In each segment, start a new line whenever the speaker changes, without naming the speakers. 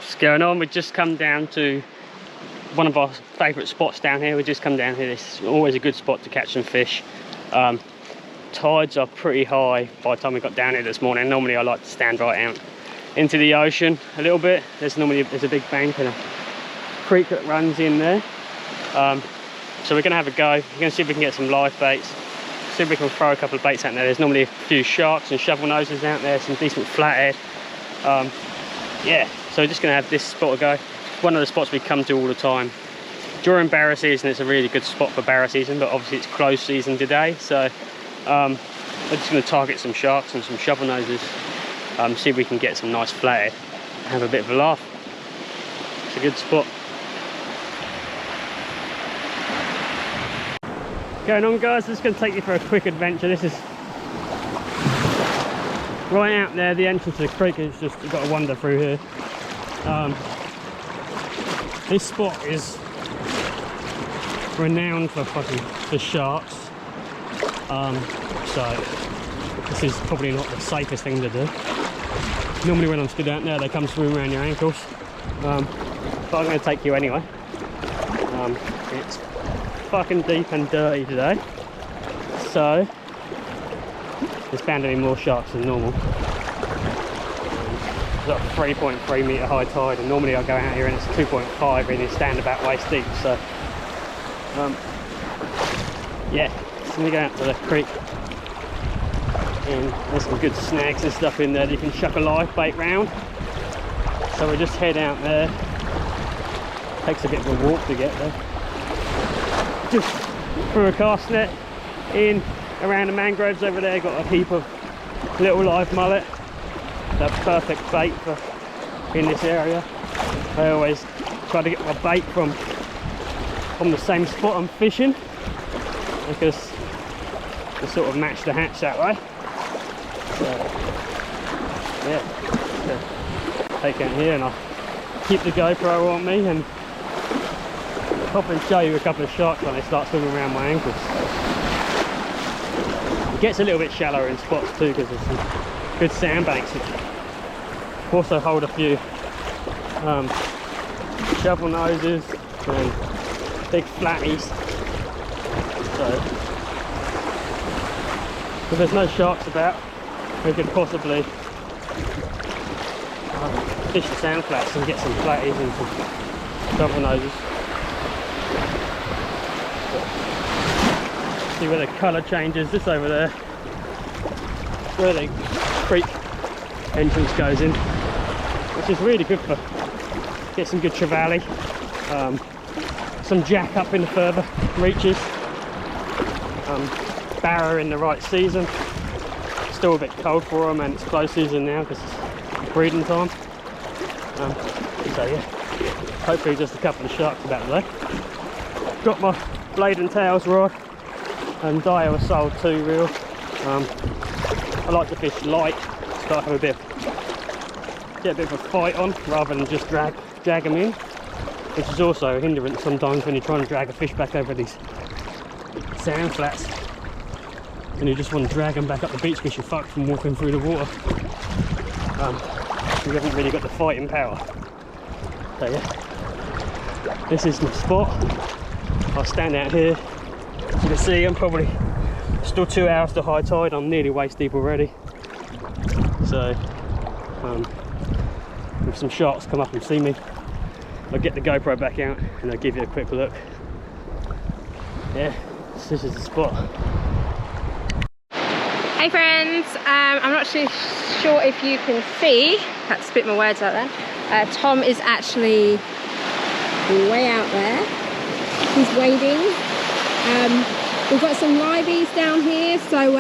What's going on? We've just come down to one of our favourite spots down here. We've just come down here. This is always a good spot to catch some fish. Tides are pretty high by the time we got down here this morning. Normally I like to stand right out into the ocean a little bit. There's a big bank and a creek that runs in there. So we're going to have a go. We're going to see if we can get some live baits. See if we can throw a couple of baits out there. There's normally a few sharks and shovel noses out there, some decent flathead. Yeah, so we're just going to have this spot a go. One of the spots we come to all the time. During barra season, it's a really good spot for barra season, but obviously it's closed season today. So we're just going to target some sharks and some shovel noses. See if we can get some nice flathead. Have a bit of a laugh. It's a good spot. Going on, guys, just going to take you for a quick adventure. This is right out there, the entrance to the creek. It's just, you've got to wander through here. This spot is renowned for sharks. So this is probably not the safest thing to do. Normally when I'm stood out there, they come swim around your ankles. But I'm going to take you anyway. It's fucking deep and dirty today, so there's bound to be more sharks than normal. It's got a 3.3 metre high tide, and normally I go out here and it's 2.5 and it's stand about waist deep. So yeah, so we go out to the creek and there's some good snags and stuff in there that you can chuck a live bait round. So we just head out there. Takes a bit of a walk to get there. Just threw a cast net in around the mangroves over there. Got a heap of little live mullet. They're perfect bait for in this area. I always try to get my bait from the same spot I'm fishing, because they sort of match the hatch that way. So yeah, so take it here and I'll keep the GoPro on me and pop and show you a couple of sharks when they start swimming around my ankles. It gets a little bit shallower in spots too because there's some good sandbanks which also hold a few shovel noses and big flatties. So if there's no sharks about, we could possibly fish the sand flats and get some flatties and some shovel noses. See where the colour changes, just over there where the creek entrance goes in, which is really good for get some good trevally, some jack up in the further reaches, barra in the right season. Still a bit cold for them and it's close season now because it's breeding time. So yeah, hopefully just a couple of sharks about today. Got my blade and tails rod and Dyer sold 2 reel. I like to fish light, start have get a bit of a fight on rather than just drag them in, which is also a hindrance sometimes when you're trying to drag a fish back over these sand flats and you just want to drag them back up the beach because you're fucked from walking through the water. You haven't really got the fighting power. So yeah, this is my spot. I'll stand out here. As you can see, I'm probably still 2 hours to high tide. I'm nearly waist deep already. So if some sharks come up and see me, I'll get the GoPro back out and I'll give you a quick look. Yeah, this is the spot.
Hey friends, I'm not too sure if you can see, had to spit my words out then. Tom is actually way out there. He's wading. We've got some liveys down here, so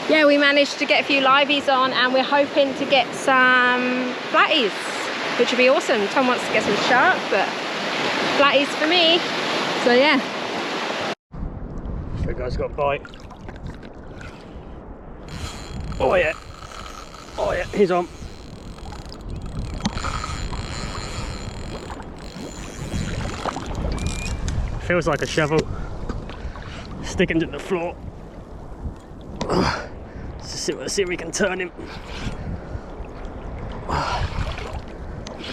yeah, we managed to get a few liveys on and we're hoping to get some flatties, which would be awesome. Tom wants to get some sharks, but flatties for me, so yeah.
That guy's got a bite. Oh yeah, oh yeah, he's on. Feels like a shovel sticking to the floor. Let's see if we can turn him.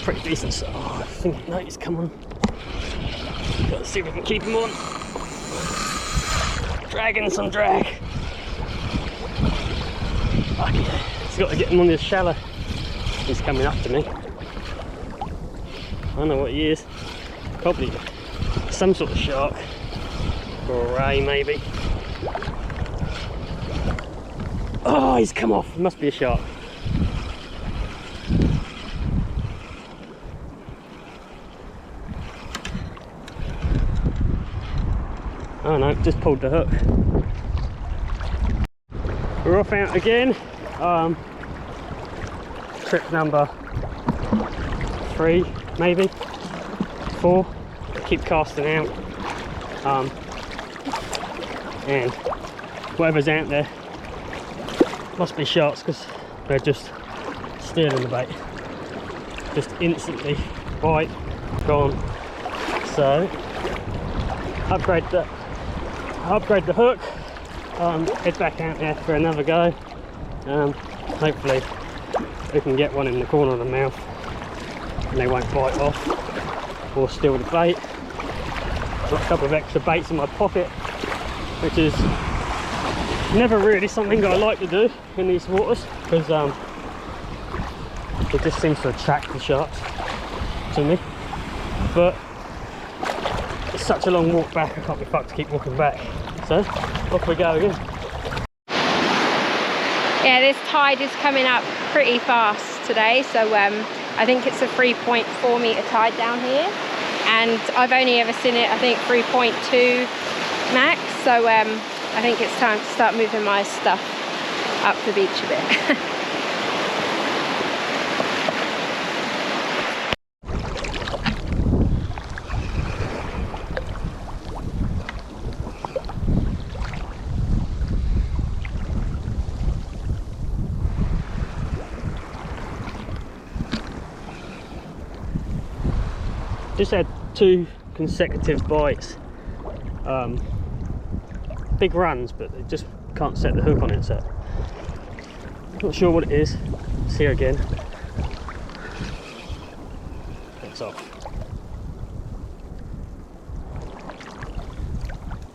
pretty decent. So, oh, I think no, he's come on. Got to see if we can keep him on. Dragging some drag. Oh, yeah. He's got to get him on this shallow. He's coming up to me. I don't know what he is. Probably some sort of shark. Or a ray, maybe. Oh, he's come off. It must be a shark. Oh no, just pulled the hook. We're off out again. Trip number 3, maybe 4. Keep casting out. And whatever's out there must be sharks because they're just stealing the bait. Just instantly bite, gone. So upgrade the hook, head back out there for another go. Hopefully we can get one in the corner of the mouth and they won't bite off or steal the bait. Got a couple of extra baits in my pocket, which is never really something that I like to do in these waters because it just seems to attract the sharks to me. But it's such a long walk back, I can't be fucked to keep walking back. So off we go again.
Yeah, this tide is coming up pretty fast today, so I think it's a 3.4 metre tide down here, and I've only ever seen it, I think 3.2 max, so I think it's time to start moving my stuff up the beach a bit.
Just had 2 consecutive bites. Big runs, but it just can't set the hook on it, so not sure what it is. It's here again. It's off.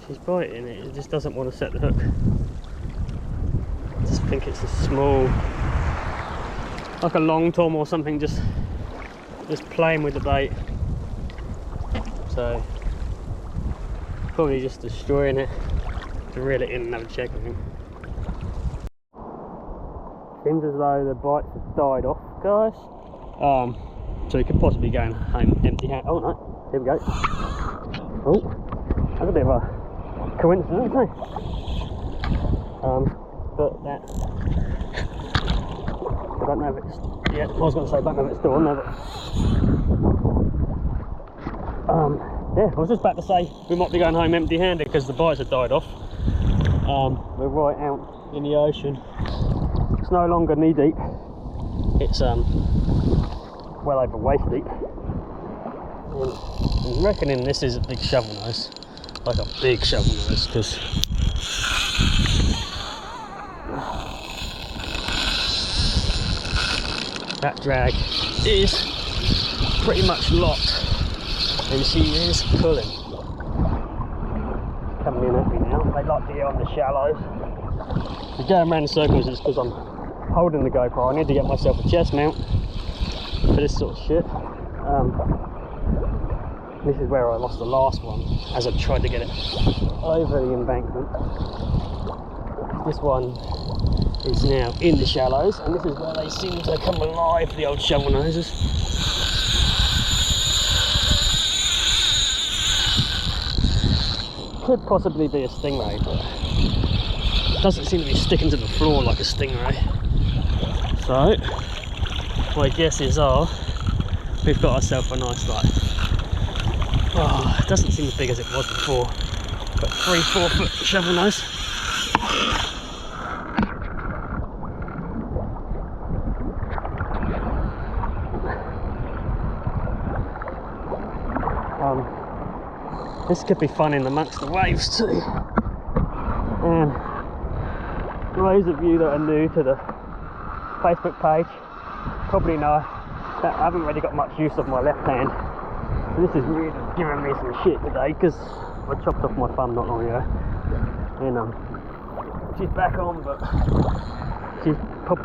She's biting it, it just doesn't want to set the hook. I just think it's a small, like a long tom or something, just playing with the bait. So probably just destroying it. To reel it in and have a check, I think. Seems as though the bites have died off, guys. So we could possibly go home empty handed. Oh no, here we go. Oh, that's a bit of a coincidence, isn't it? But that, I don't know if it's, yeah, I was going to say I don't know if it's still on there, but yeah, I was just about to say we might be going home empty handed because the bites have died off. We're right out in the ocean. It's no longer knee deep. It's well over waist deep. And I'm reckoning this is a big shovel nose, like a big shovel nose, because that drag is pretty much locked, and she is pulling. Coming in at me now. They like to get on the shallows. We're going around in circles just because I'm holding the GoPro. I need to get myself a chest mount for this sort of shit. This is where I lost the last one as I tried to get it over the embankment. This one is now in the shallows, and this is where they seem to come alive, the old shovel noses. Could possibly be a stingray, but it doesn't seem to be sticking to the floor like a stingray. So my guesses are we've got ourselves a nice it doesn't seem as big as it was before, but 3-4 foot shovel nose. This could be fun in amongst the waves too. And for those of you that are new to the Facebook page, probably know I haven't really got much use of my left hand. So this is really giving me some shit today because I chopped off my thumb not long ago. And she's back on, but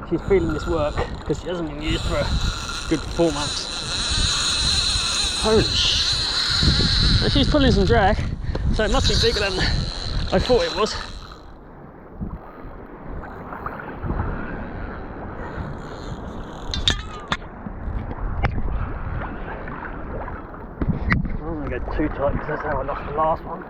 she's feeling this work because she hasn't been used for a good 4 months. Holy shit. And she's pulling some drag, so it must be bigger than I thought it was. I'm going to go too tight because that's how I lost the last one.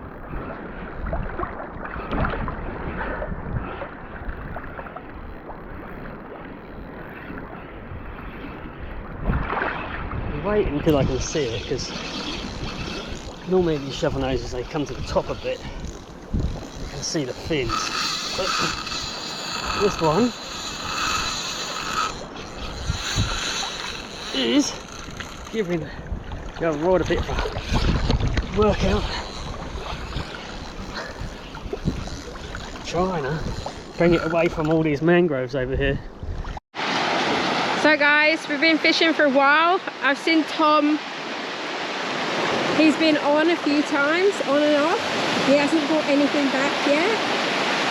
I'm waiting until I can see it because normally these shovel noses, they come to the top a bit. You can see the fins. But this one is giving the rod a bit of a workout. Trying to bring it away from all these mangroves over here.
So guys, we've been fishing for a while. I've seen Tom. He's been on a few times, on and off. He hasn't got anything back yet.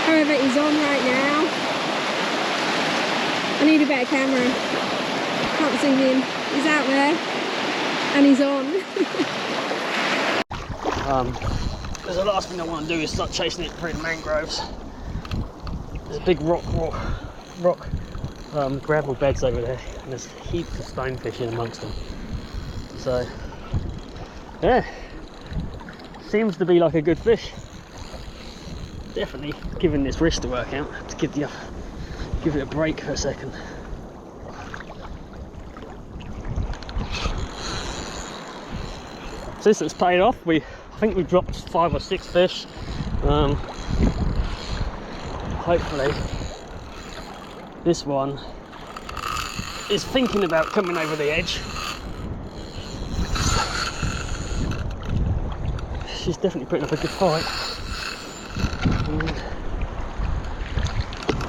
However, he's on right now. I need a better camera. Can't zoom in. He's out there. And he's on.
Because the last thing I want to do is start chasing it through the mangroves. There's big rock gravel beds over there, and there's heaps of stonefish in amongst them. So, yeah, seems to be like a good fish. Definitely giving this wrist a workout to give it a break for a second. Since it's paid off, I think we've dropped 5 or 6 fish. Hopefully this one is thinking about coming over the edge. She's definitely putting up a good fight.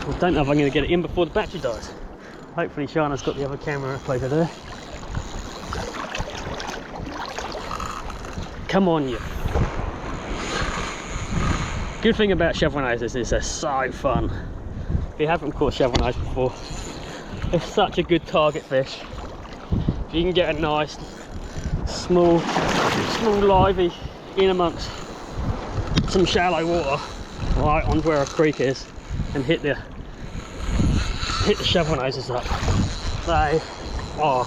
I don't know if I'm going to get it in before the battery dies. Hopefully Shana's got the other camera up over there. Come on, you. Good thing about shovel noses is they're so fun. If you haven't caught shovel nose before, it's such a good target fish. If you can get a nice, small livey in amongst some shallow water, right on where a creek is, and hit the shovel noses up, they are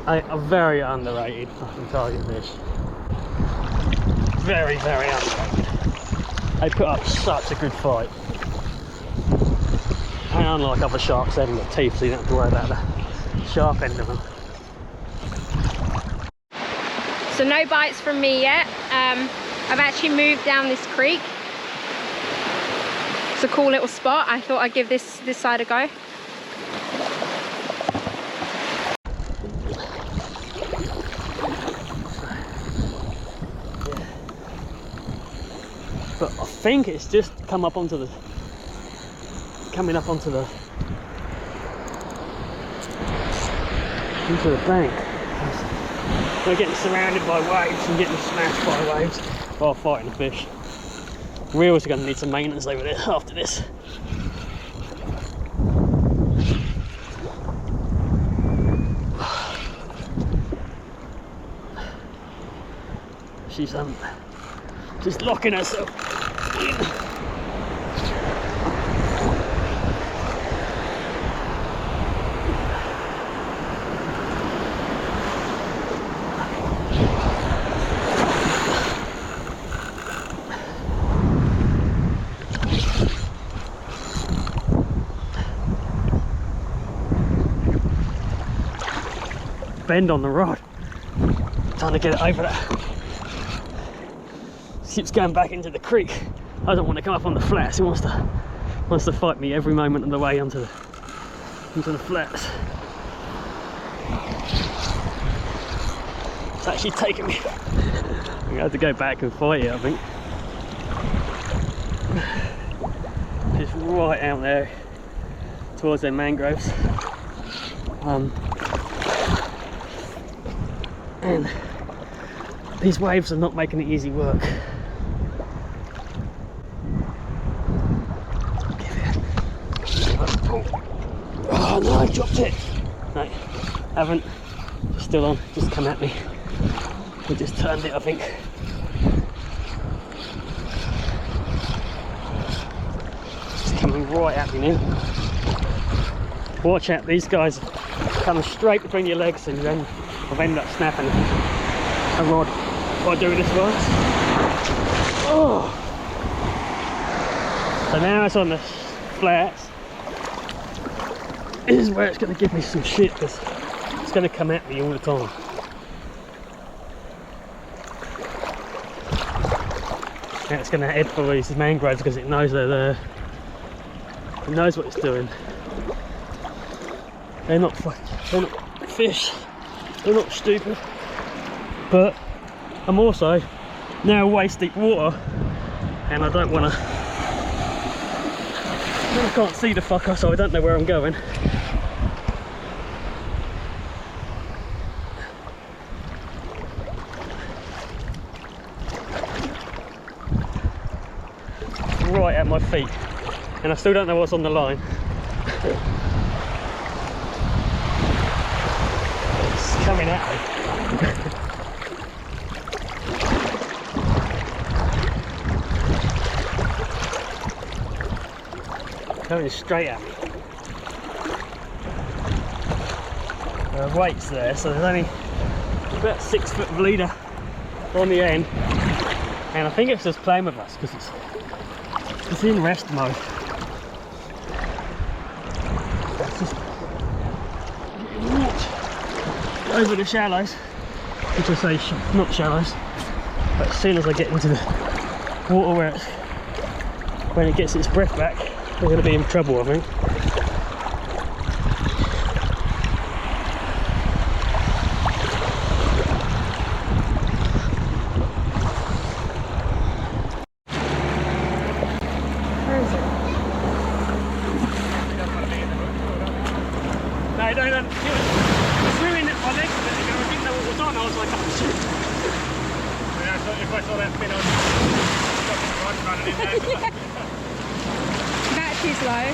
a very underrated fucking target fish. Very, very underrated. They put up such a good fight. And unlike other sharks, they haven't got teeth, so you don't have to worry about the sharp end of them.
So no bites from me yet. I've actually moved down this creek. It's a cool little spot. I thought I'd give this side a go.
But I think it's just coming up onto the bank. We're getting surrounded by waves and getting smashed by waves while fighting the fish. We're also going to need some maintenance over there after this. She's just locking herself in. Bend on the rod. Trying to get it over that. Keeps going back into the creek. I don't want to come up on the flats. He wants to fight me every moment of the way onto the flats. It's actually taking me. I'm gonna have to go back and fight it, I think. Just right out there towards their mangroves. And these waves are not making it easy work. Oh no, I dropped it. No, haven't. Still on, just come at me. We just turned it, I think. It's coming right at me now. Watch out, these guys come straight between your legs, and then I've ended up snapping a rod by doing this once. Oh! So now it's on the flats. This is where it's going to give me some shit, because it's going to come at me all the time. And it's going to head for these mangroves because it knows they're there. It knows what it's doing. They're not fish. They're not stupid. But I'm also now waist deep water, and I don't want to. I can't see the fucker, so I don't know where I'm going. Right at my feet, and I still don't know what's on the line. It's coming at me. Coming straight at me. There are weights there, so there's only about 6 foot of leader on the end, and I think it's just playing with us because it's in rest mode. It's just walked over the shallows, which I say not shallows, but as soon as I get into the water when it gets its breath back, we're going to be in trouble, I think. No, it's swimming my legs a bit ago. I didn't know what was on. I was like, oh shit. Yeah, I thought if I saw that fin, I'd running in there.
Battery's low.